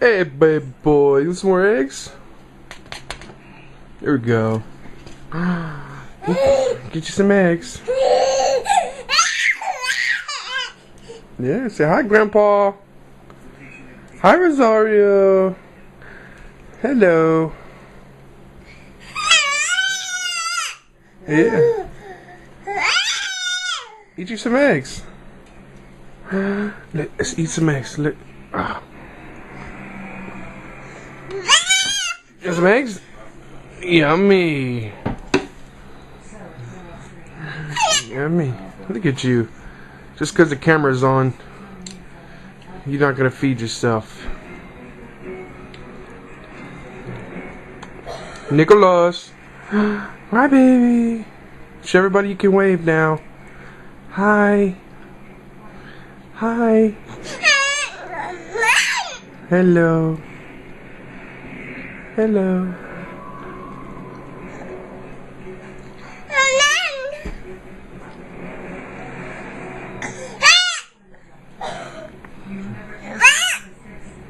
Hey, baby boy, you want some more eggs? There we go. Get you some eggs. Yeah, say hi, Grandpa. Hi, Rosario. Hello. Yeah. Eat you some eggs. Let's eat some eggs. Look. You want some eggs? Yummy. Yummy. Look at you. Just because the camera's on, you're not going to feed yourself. Nicholas. Hi, baby. Show everybody you can wave now. Hi. Hi. Hello. Hello.